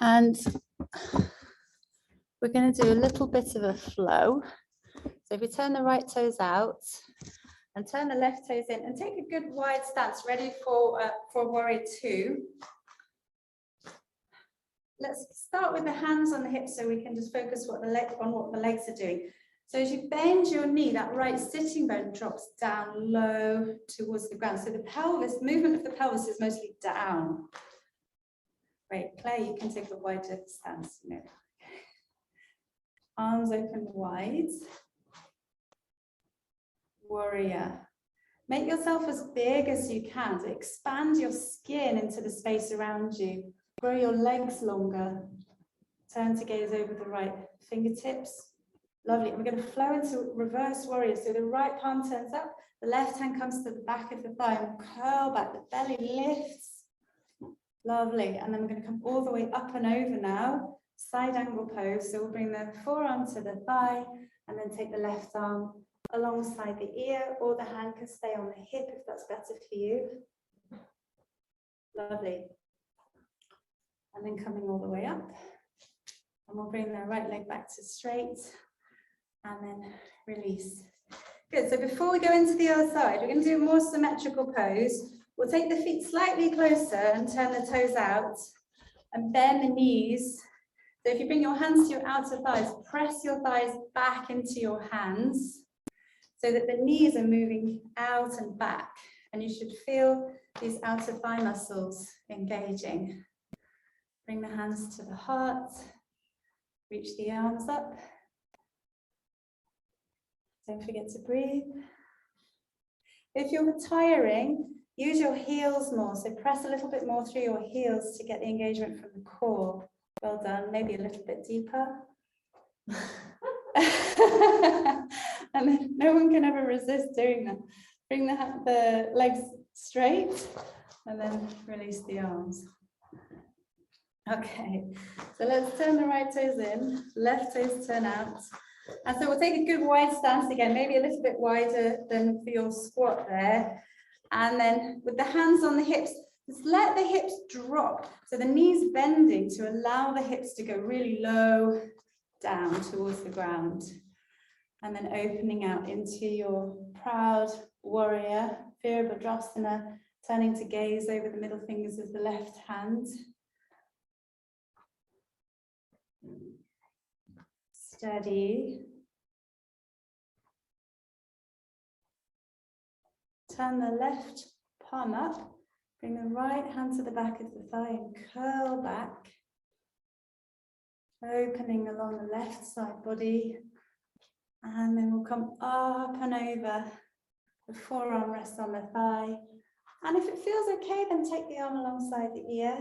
And we're going to do a little bit of a flow. So if you turn the right toes out and turn the left toes in and take a good wide stance, ready for warrior two. Let's start with the hands on the hips so we can just focus on what the legs are doing. So as you bend your knee, that right sitting bone drops down low towards the ground. So the pelvis, movement of the pelvis is mostly down. Great, Claire, you can take a wider stance. You know. Arms open wide. Warrior. Make yourself as big as you can to expand your skin into the space around you. Grow your legs longer. Turn to gaze over the right fingertips. Lovely. And we're going to flow into reverse warrior. So the right palm turns up, the left hand comes to the back of the thigh and curl back. The belly lifts. Lovely. And then we're going to come all the way up and over now. Side angle pose. So we'll bring the forearm to the thigh and then take the left arm alongside the ear, or the hand can stay on the hip if that's better for you. Lovely. And then coming all the way up. And we'll bring the right leg back to straight and then release. Good. So before we go into the other side, we're going to do a more symmetrical pose. We'll take the feet slightly closer and turn the toes out and bend the knees. So if you bring your hands to your outer thighs, press your thighs back into your hands so that the knees are moving out and back. And you should feel these outer thigh muscles engaging. Bring the hands to the heart. Reach the arms up. Don't forget to breathe. If you're retiring, use your heels more. So press a little bit more through your heels to get the engagement from the core. Well done. Maybe a little bit deeper. And then no one can ever resist doing that. Bring the legs straight and then release the arms. Okay, so let's turn the right toes in, left toes turn out. And so we'll take a good wide stance again, maybe a little bit wider than for your squat there. And then with the hands on the hips, just let the hips drop. So the knees bending to allow the hips to go really low down towards the ground. And then opening out into your proud warrior, Virabhadrasana, turning to gaze over the middle fingers of the left hand. Steady. Turn the left palm up. Bring the right hand to the back of the thigh and curl back. Opening along the left side body. And then we'll come up and over. The forearm rests on the thigh. And if it feels okay, then take the arm alongside the ear.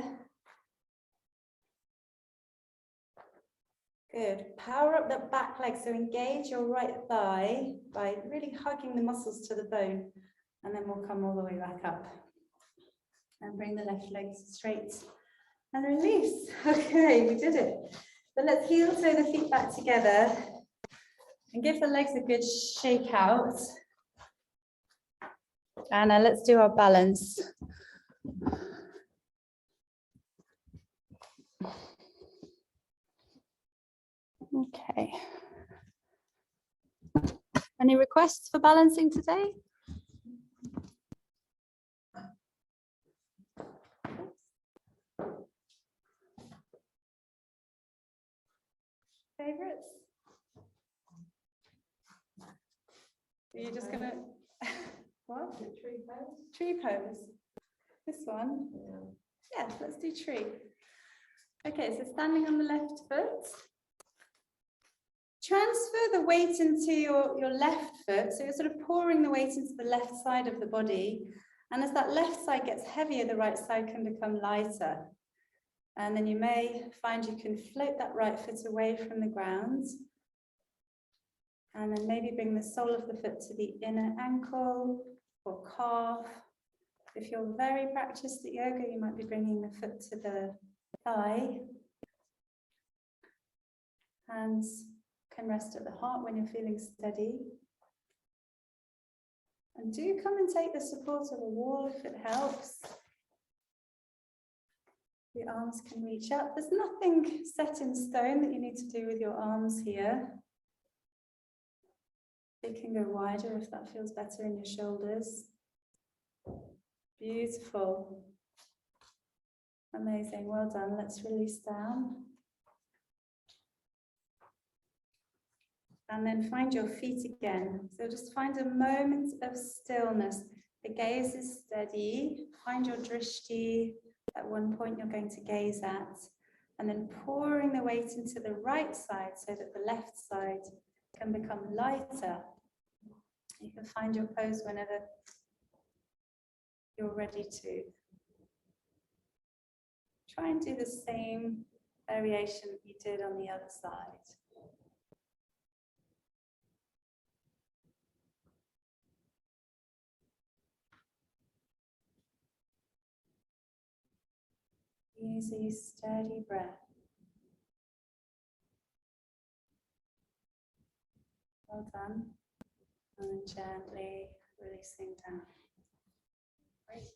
Good. Power up the back leg. So engage your right thigh by really hugging the muscles to the bone. And then we'll come all the way back up. And bring the left leg straight. And release. Okay, we did it. So let's heel toe the feet back together. And give the legs a good shake out. And let's do our balance. Okay. Any requests for balancing today? Favorites? Are you just gonna what? Tree pose. Tree pose. This one. Yeah. Yeah, let's do tree. Okay, so standing on the left foot. Transfer the weight into your left foot. So you're sort of pouring the weight into the left side of the body. And as that left side gets heavier, the right side can become lighter. And then you may find you can float that right foot away from the ground. And then maybe bring the sole of the foot to the inner ankle or calf. If you're very practiced at yoga, you might be bringing the foot to the thigh. Hands can rest at the heart when you're feeling steady. And do come and take the support of a wall if it helps. The arms can reach up. There's nothing set in stone that you need to do with your arms here. They can go wider if that feels better in your shoulders. Beautiful. Amazing, well done. Let's release down. And then find your feet again. So just find a moment of stillness. The gaze is steady. Find your drishti at one point you're going to gaze at. And then pouring the weight into the right side so that the left side can become lighter. You can find your pose whenever you're ready to. Try and do the same variation you did on the other side. Easy, steady breath. Well done. And then gently releasing down. Great.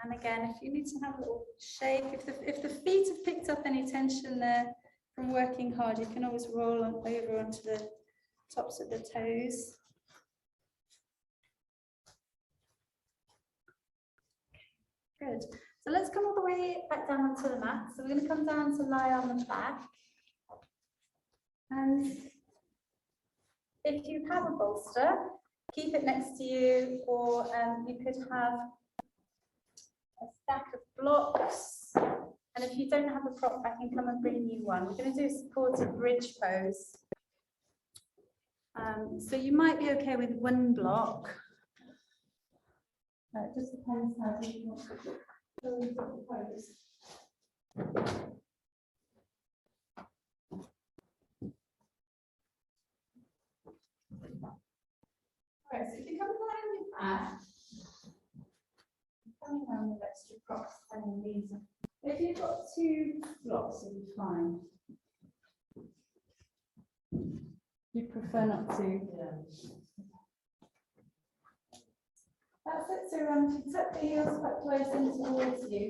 And again, if you need to have a little shake, if the feet have picked up any tension there from working hard, you can always roll on over onto the tops of the toes. Good. So let's come all the way back down onto the mat. So we're going to come down to lie on the back. And if you have a bolster, keep it next to you, or you could have a stack of blocks. And if you don't have a prop, I can come and bring you one. We're going to do a supported bridge pose. So you might be okay with one block. It just depends how you want to pose. Alright, so if you come down your back, coming down with extra props and these. If you've got two blocks, you'll be fine. You prefer not to? Yeah. That's it. So you tuck the heels quite close in towards you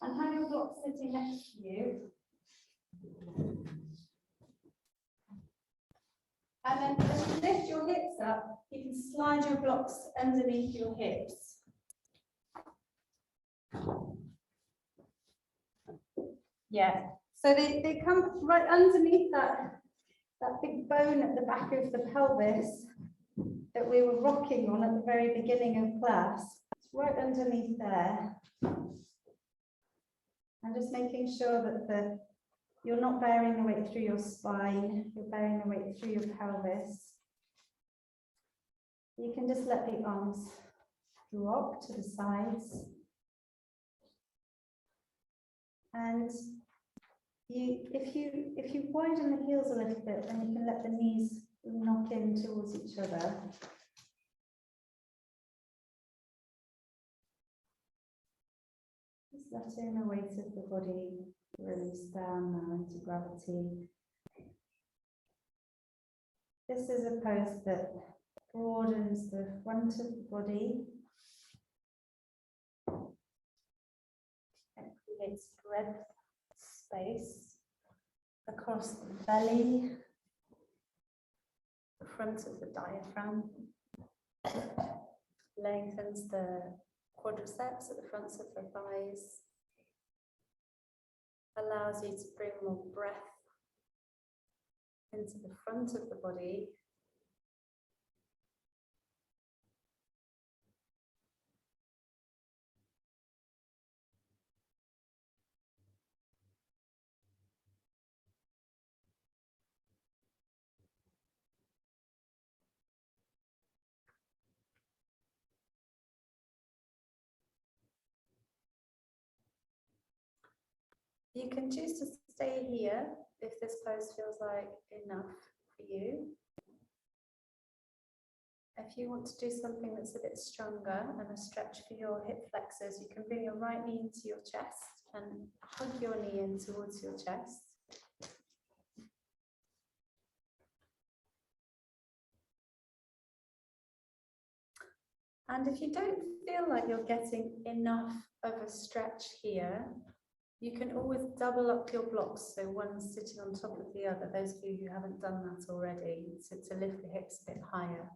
and have your blocks sitting next to you. And then as you lift your hips up, you can slide your blocks underneath your hips. Yeah, so they come right underneath that big bone at the back of the pelvis that we were rocking on at the very beginning of class. It's right underneath there. And just making sure that you're not bearing the weight through your spine, you're bearing the weight through your pelvis. You can just let the arms drop to the sides. And if you widen the heels a little bit, then you can let the knees knock in towards each other. Just letting the weight of the body release down now into gravity. This is a pose that broadens the front of the body. It creates breadth, space across the belly, the front of the diaphragm, lengthens the quadriceps at the fronts of the thighs, allows you to bring more breath into the front of the body. You can choose to stay here if this pose feels like enough for you. If you want to do something that's a bit stronger and a stretch for your hip flexors, you can bring your right knee into your chest and hug your knee in towards your chest. And if you don't feel like you're getting enough of a stretch here, you can always double up your blocks, so one's sitting on top of the other, those of you who haven't done that already, so to lift the hips a bit higher.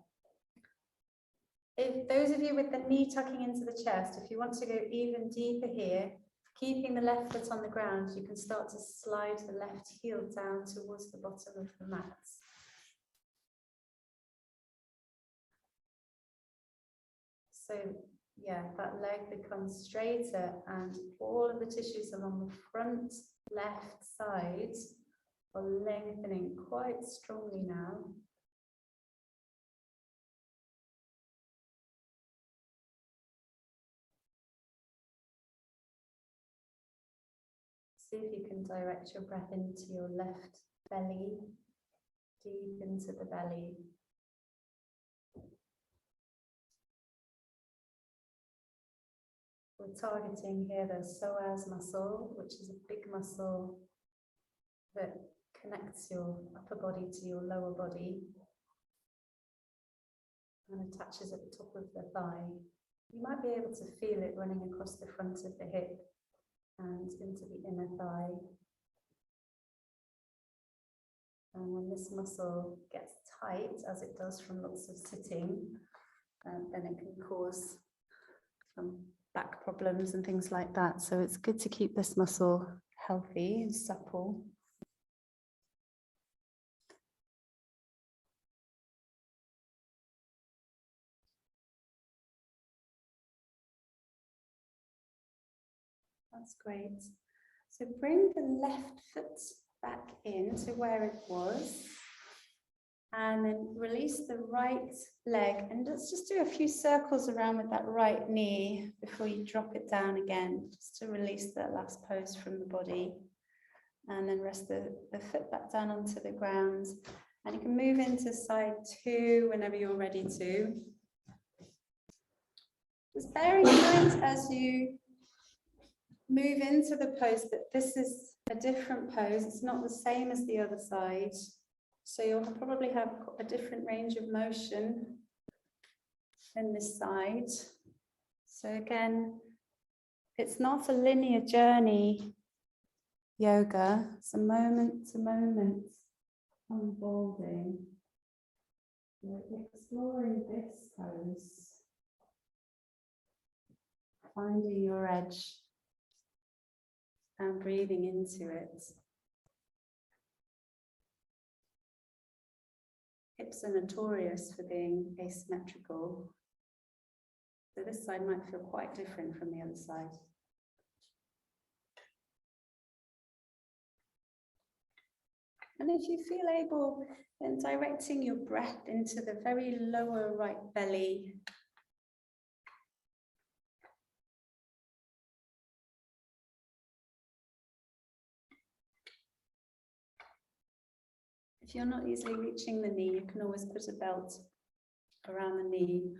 If those of you with the knee tucking into the chest, if you want to go even deeper here, keeping the left foot on the ground, you can start to slide the left heel down towards the bottom of the mat. So yeah, that leg becomes straighter and all of the tissues along the front left side are lengthening quite strongly now. See if you can direct your breath into your left belly, deep into the belly. We're targeting here the psoas muscle, which is a big muscle that connects your upper body to your lower body and attaches at the top of the thigh. You might be able to feel it running across the front of the hip and into the inner thigh. And when this muscle gets tight, as it does from lots of sitting, then it can cause some back problems and things like that. So it's good to keep this muscle healthy and supple. That's great. So bring the left foot back in to where it was. And then release the right leg. And let's just do a few circles around with that right knee before you drop it down again, just to release that last pose from the body. And then rest the foot back down onto the ground. And you can move into side 2 whenever you're ready to. Just bear in mind as you move into the pose that this is a different pose. It's not the same as the other side. So you'll probably have a different range of motion in this side. So again, it's not a linear journey, yoga. It's a moment to moment unfolding. We're exploring this pose, finding your edge and breathing into it. Hips are notorious for being asymmetrical. So this side might feel quite different from the other side. And if you feel able, then directing your breath into the very lower right belly. If you're not easily reaching the knee, you can always put a belt around the knee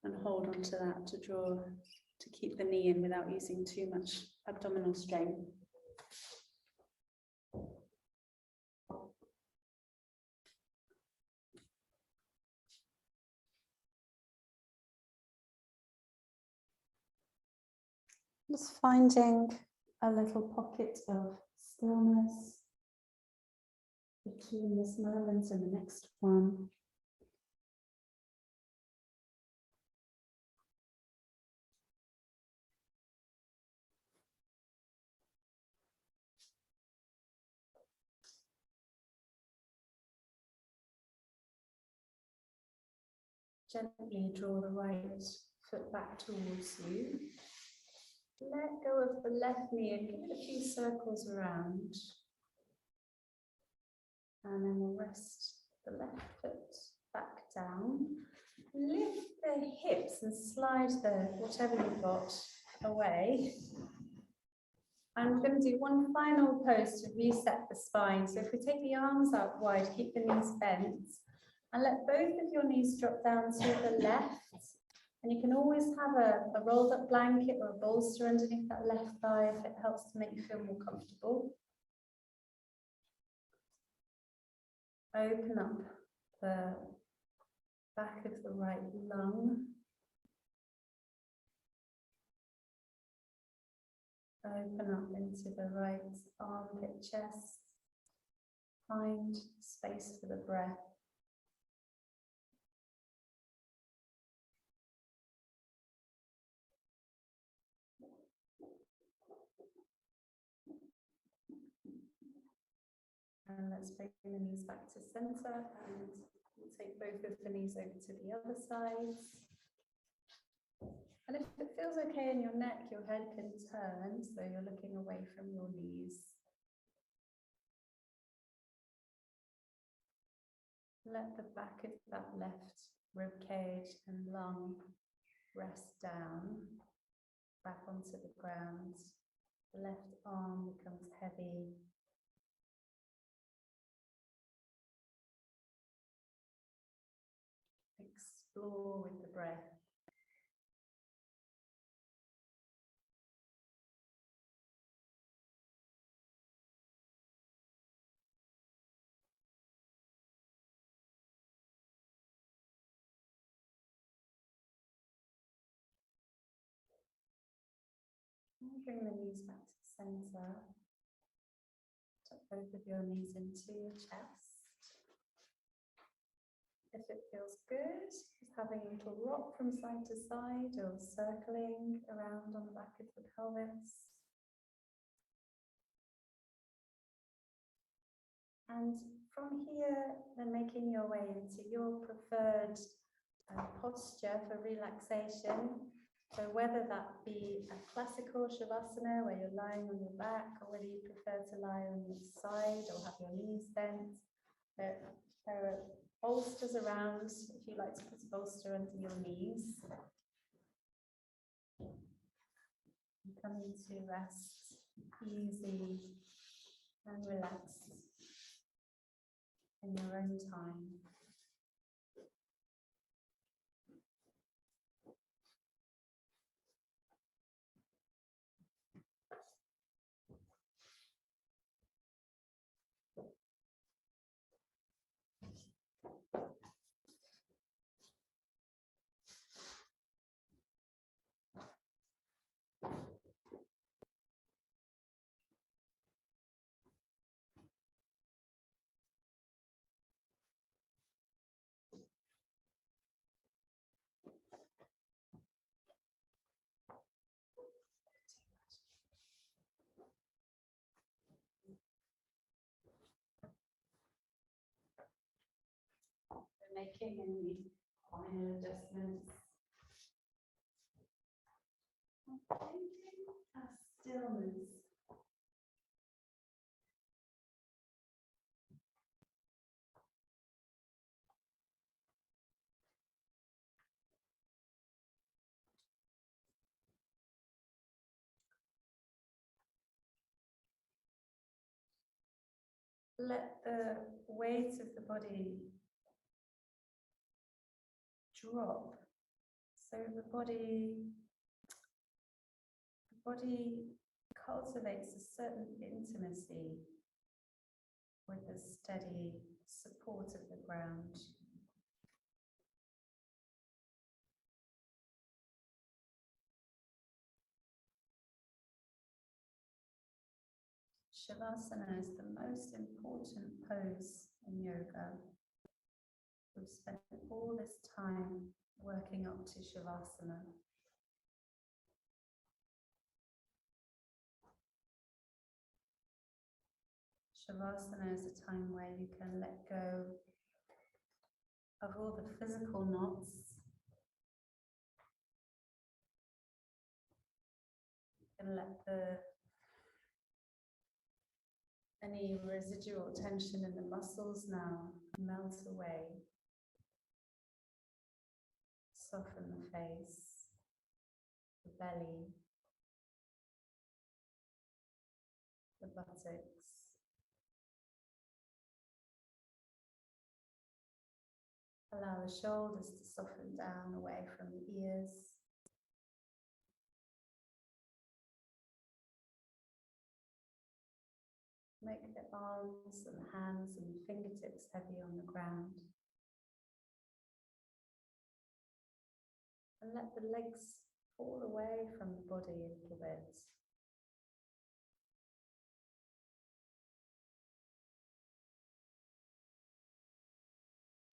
and hold onto that to keep the knee in without using too much abdominal strain. Just finding a little pocket of stillness between this moment and the next one. Gently draw the right foot back towards you. Let go of the left knee and give it a few circles around. And then we'll rest the left foot back down. Lift the hips and slide the whatever you've got away. I'm going to do one final pose to reset the spine. So if we take the arms out wide, keep the knees bent, and let both of your knees drop down to the left. And you can always have a rolled up blanket or a bolster underneath that left thigh if it helps to make you feel more comfortable. Open up the back of the right lung. Open up into the right armpit, chest. Find space for the breath. And let's bring the knees back to center, and we'll take both of the knees over to the other side. And if it feels okay in your neck, your head can turn, so you're looking away from your knees. Let the back of that left rib cage and lung rest down, back onto the ground. The left arm becomes heavy. Explore with the breath. Bring the knees back to center. Tuck both of your knees into your chest. If it feels good, just having a little rock from side to side or circling around on the back of the pelvis. And from here, then making your way into your preferred posture for relaxation. So whether that be a classical shavasana where you're lying on your back, or whether you prefer to lie on your side or have your knees bent, there are bolsters around if you like to put a bolster under your knees. Coming to rest, easy and relaxed in your own time. Making any final adjustments. Stillness. Let the weight of the body drop. So the body cultivates a certain intimacy with the steady support of the ground. Shavasana is the most important pose in yoga. We've spent all this time working up to Shavasana. Shavasana is a time where you can let go of all the physical knots. You can let any residual tension in the muscles now melt away. Soften the face, the belly. buttocks. Allow the shoulders to soften down away from the ears. Make the arms and hands and fingertips heavy on the ground. And let the legs fall away from the body a little bit.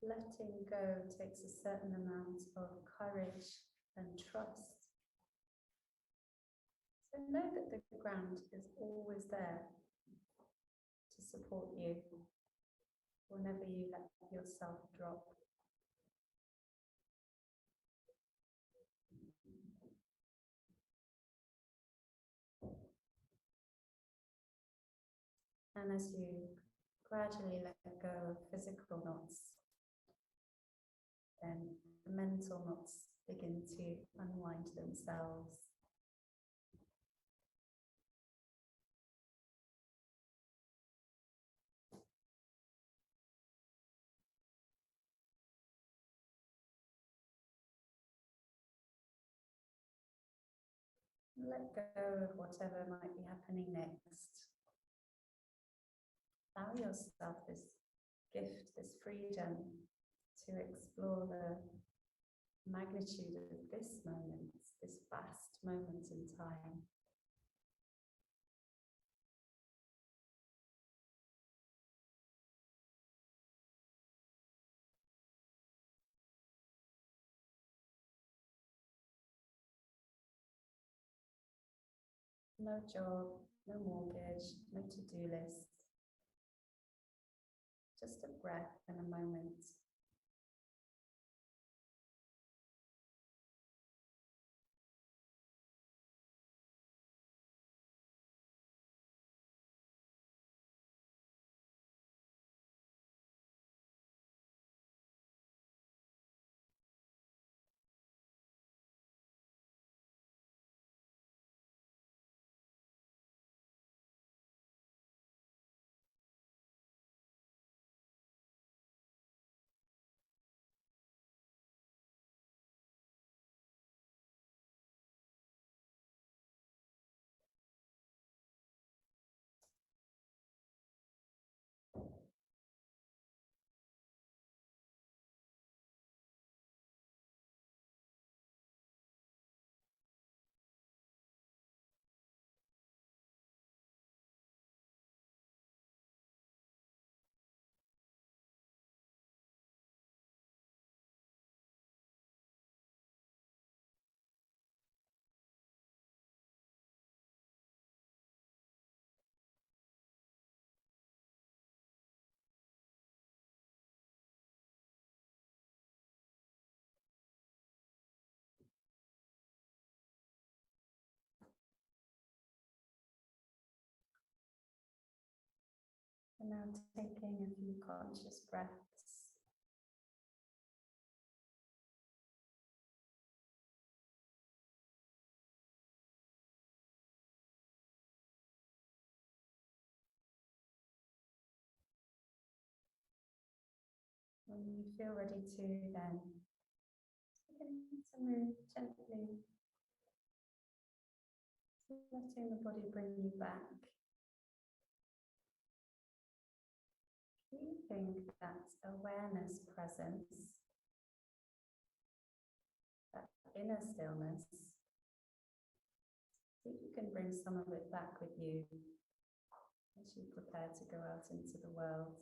Letting go takes a certain amount of courage and trust. So know that the ground is always there to support you whenever you let yourself drop. And as you gradually let go of physical knots, then the mental knots begin to unwind themselves. Let go of whatever might be happening next. Allow yourself this gift, this freedom to explore the magnitude of this moment, this vast moment in time. No job, no mortgage, no to-do list. Just a breath and a moment. And now taking a few conscious breaths. When you feel ready to, then begin to move gently, letting the body bring you back. Keeping that awareness presence, that inner stillness, see if you can bring some of it back with you as you prepare to go out into the world.